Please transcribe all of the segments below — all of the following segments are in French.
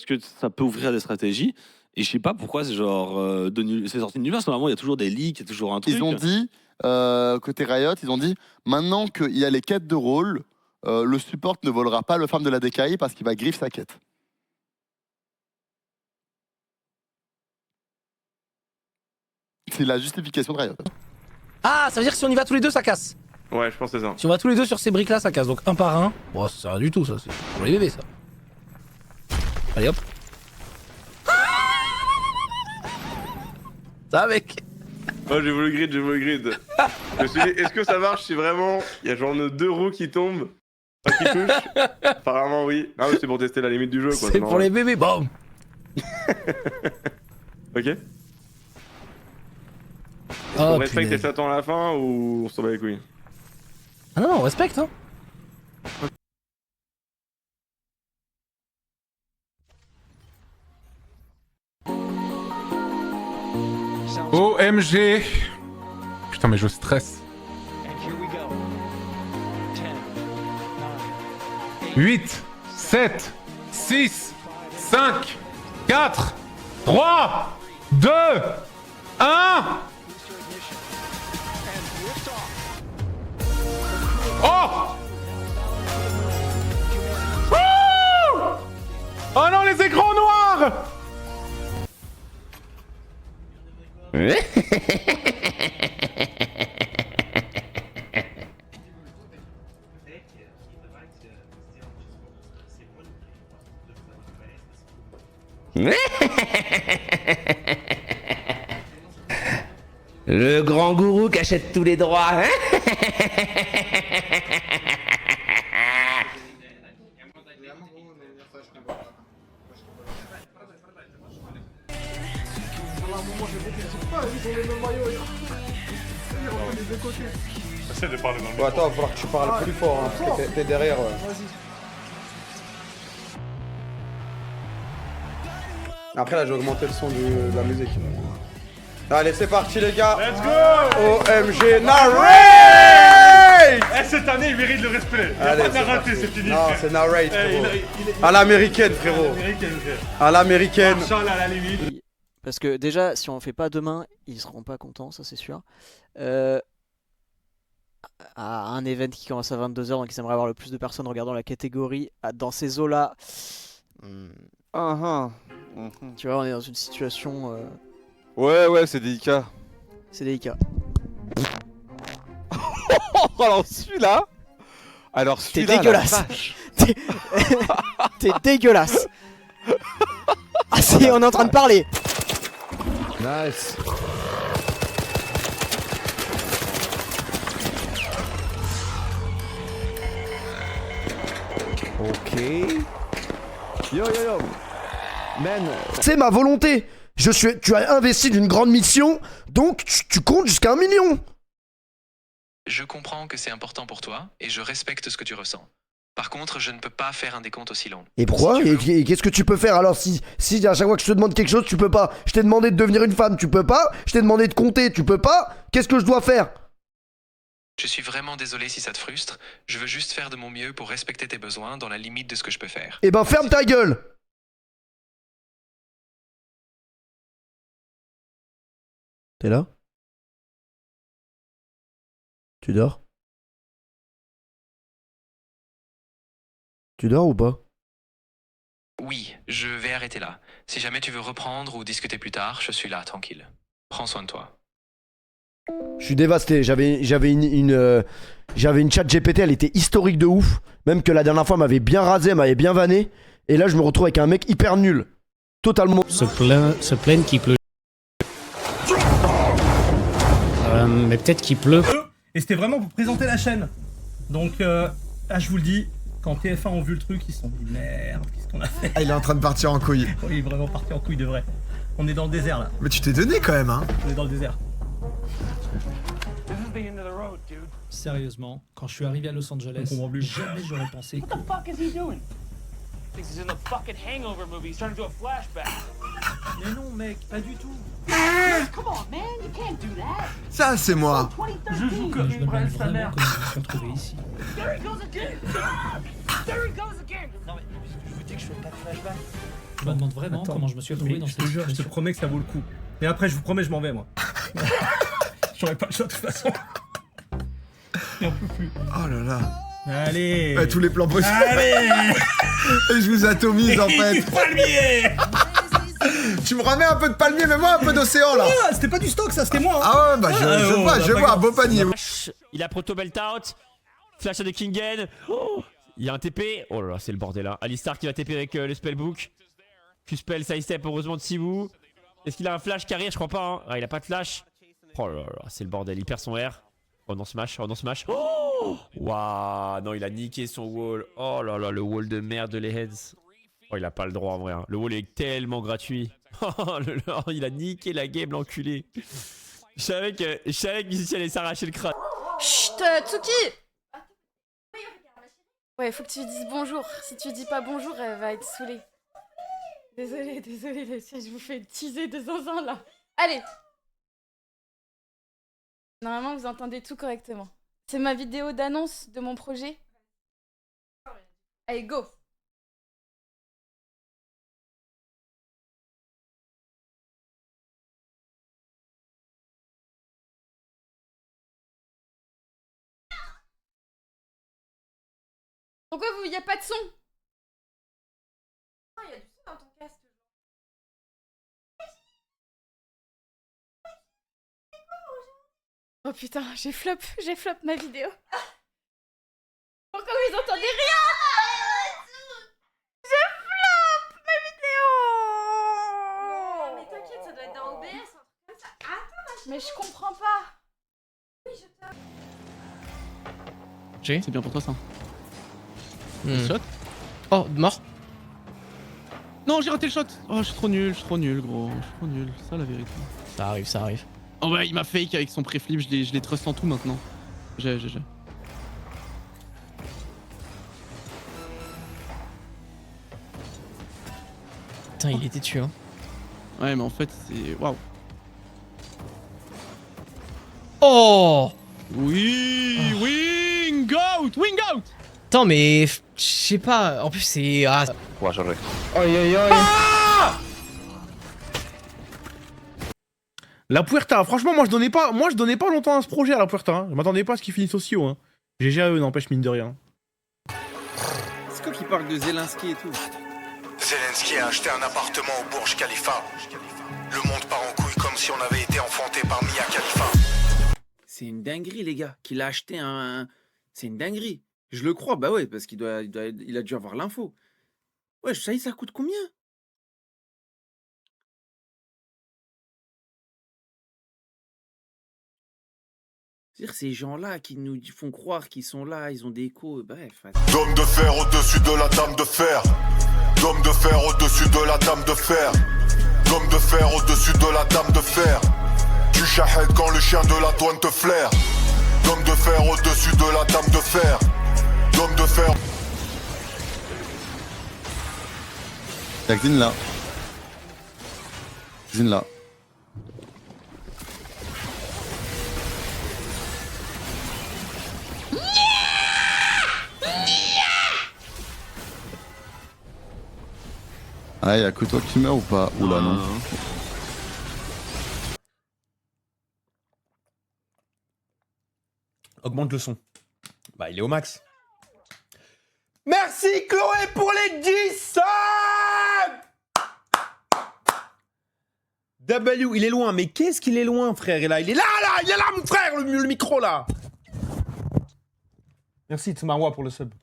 que ça peut ouvrir des stratégies. Et je sais pas pourquoi c'est genre c'est sorti de nulle part. Parce que normalement, il y a toujours des leaks, il y a toujours un truc. Ils ont dit, côté Riot, ils ont dit maintenant qu'il y a les quêtes de rôle, le support ne volera pas le farm de la DKI parce qu'il va griffe sa quête. C'est la justification de Riot. Ah, ça veut dire que si on y va tous les deux, ça casse. Ouais, je pense que c'est ça. Si on va tous les deux sur ces briques là, ça casse. Donc un par un. Bon, ça sert à rien du tout, ça. C'est pour les bébés, ça. Allez hop. Ça, mec. Oh, j'ai voulu grid, j'ai voulu grid. Je me suis dit, est-ce que ça marche si vraiment il y a genre nos 2 roues qui tombent, enfin qui touchent? Apparemment, oui. Ah, mais c'est pour tester la limite du jeu, quoi. C'est pour les bébés, bon. Ok. Oh, On respecte les chatons à la fin ou on s'en bat les couilles? Ah non, on respecte, hein. OMG. Putain mais je stresse. 8, 7, 6, 5, 4, 3, 2, 1. Oh! Wouh! Oh non, les écrans noirs! Le grand gourou qui achète tous les droits, hein? Essaie de parler dans le Bon, attends, il va falloir que tu parles plus fort, hein, parce que t'es derrière. Après, là, j'ai augmenté le son de la musique. Allez, c'est parti, les gars. Let's go! OMG Narrate! Eh, cette année, il mérite le respect. Il Allez, a pas c'est narraté, parti. c'est fini. Non, frère. c'est Narrate, Eh, frérot. À l'américaine, frérot. Américaine, frère. À l'américaine. Marshall à la limite. Parce que déjà, si on fait pas demain, ils seront pas contents, ça c'est sûr. À un event qui commence à 22h, donc ils aimeraient avoir le plus de personnes regardant la catégorie dans ces eaux-là. Tu vois, on est dans une situation. Ouais, c'est délicat. C'est délicat. Alors celui-là. T'es dégueulasse. T'es dégueulasse. Ah si, on est en train de parler. Nice. Ok. Yo. Man, c'est ma volonté. Tu as investi d'une grande mission, donc tu comptes jusqu'à 1 million. Je comprends que c'est important pour toi et je respecte ce que tu ressens. Par contre, je ne peux pas faire un décompte aussi long. Et pourquoi? Et qu'est-ce que tu peux faire alors si à chaque fois que je te demande quelque chose, tu peux pas? Je t'ai demandé de devenir une femme, tu peux pas? Je t'ai demandé de compter, tu peux pas? Qu'est-ce que je dois faire? Je suis vraiment désolé si ça te frustre. Je veux juste faire de mon mieux pour respecter tes besoins dans la limite de ce que je peux faire. Eh ben ferme ta gueule! T'es là? Tu dors? Tu dors ou pas? Oui, je vais arrêter là. Si jamais tu veux reprendre ou discuter plus tard, je suis là, tranquille. Prends soin de toi. Je suis dévasté, j'avais une chat GPT, elle était historique de ouf. Même que la dernière fois elle m'avait bien rasé, elle m'avait bien vanné. Et là je me retrouve avec un mec hyper nul. Totalement. Se plaignent qu'il pleut. Mais peut-être qu'il pleut. Et c'était vraiment pour présenter la chaîne. Donc là je vous le dis, quand TF1 ont vu le truc, ils se sont dit merde, qu'est-ce qu'on a fait? Ah, il est en train de partir en couille. Oui, il est vraiment parti en couille de vrai. On est dans le désert là. Mais tu t'es donné quand même, hein. On est dans le désert. Sérieusement, quand je suis arrivé à Los Angeles, jamais j'aurais pensé que... Mais non mec, pas du tout. Ça, c'est moi. Je joue Mais comme je me demande vraiment comment ils se sont trouvés ici. Non mais je vous dis que je fais pas de flashback. Je me demande vraiment comment je me suis retrouvé dans cette situation. Je te promets que ça vaut le coup. Mais après, je vous promets, je m'en vais, moi. J'aurais pas le choix de toute façon. Et on peut plus. Oh là là. Allez. Tous les plans possibles. Allez. Je vous atomise en fait. Palmier. Tu me remets un peu de palmier, mais moi un peu d'océan là. Ah, c'était pas du stock, ça, c'était moi. Hein. Ah ouais, bah je vois, beau panier. Il a proto belt out. Flash de Kingen. Oh, il y a un TP. Oh là là, c'est le bordel là. Alistar qui va TP avec le spellbook. Q-spell, side step, heureusement de Sivu. Est-ce qu'il a un flash carrière? Je crois pas. Hein. Ah, il a pas de flash. Oh là là, c'est le bordel. Il perd son R. Oh non, smash. Oh non, smash. Oh waouh, non, il a niqué son wall. Oh là là, le wall de merde de les heads. Oh, il a pas le droit en vrai. Hein. Le wall est tellement gratuit. Oh, il a niqué la game, l'enculé. Je savais que Musicien allait s'arracher le crâne. Chut, Tsuki! Ouais, faut que tu lui dises bonjour. Si tu dis pas bonjour, elle va être saoulée. Désolée, les filles, je vous fais teaser de zinzin là. Allez! Normalement, vous entendez tout correctement. C'est ma vidéo d'annonce de mon projet. Allez, go! Pourquoi il y a pas de son? Ah, il y a du son dans ton casque. Oh putain, j'ai flop ma vidéo. Pourquoi vous entendez rien? J'ai flop ma vidéo. Non, mais t'inquiète, ça doit être dans OBS, un truc comme ça. Attends, mais je comprends pas. Oui, je te... C'est bien pour toi ça. Shot. Oh, mort. Non, j'ai raté le shot. Oh, je suis trop nul, gros. Je suis trop nul, c'est ça la vérité. Ça arrive. Oh ouais, il m'a fake avec son pré-flip, je les trust en tout maintenant. J'ai. Putain, il était tué, hein. Ouais, mais en fait, c'est... Waouh. Oh! Oui, wing out. Attends, mais... Je sais pas, en plus c'est... Ah... Ouais, j'aurais. La Puerta, franchement, moi je donnais pas longtemps à ce projet à la Puerta. Hein. Je m'attendais pas à ce qu'il finisse aussi haut. Hein. GG à eux, n'empêche, mine de rien. C'est quoi qui parle de Zelensky et tout? Zelensky a acheté un appartement au Burj Khalifa. Le monde part en couille comme si on avait été enfanté par Mia Khalifa. C'est une dinguerie, les gars, qu'il a acheté un... C'est une dinguerie. Je le crois, bah ouais, parce qu'il il a dû avoir l'info. Ouais, je sais, ça coûte combien? C'est-à-dire ces gens-là qui nous font croire qu'ils sont là, ils ont des échos, bref. D'homme de fer au-dessus de la dame de fer. D'homme de fer au-dessus de la dame de fer. D'homme de fer au-dessus de la dame de fer. Tu chahètes quand le chien de la douane te flaire. D'homme de fer au-dessus de la dame de fer. D'homme de fer. Y'a Xin là. Xin là. Ah, y'a que toi qui meurs ou pas? Oula, non. Augmente le son. Bah, il est au max. Merci Chloé pour les 10 subs. W, il est loin, mais qu'est-ce qu'il est loin, frère? Il est là, mon frère, le micro, là. Merci Tsumarwa pour le sub.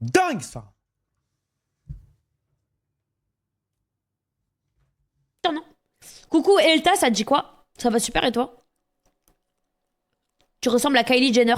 Dingue, ça. Non. Coucou Elta, ça te dit quoi? Ça va super et toi? Tu ressembles à Kylie Jenner.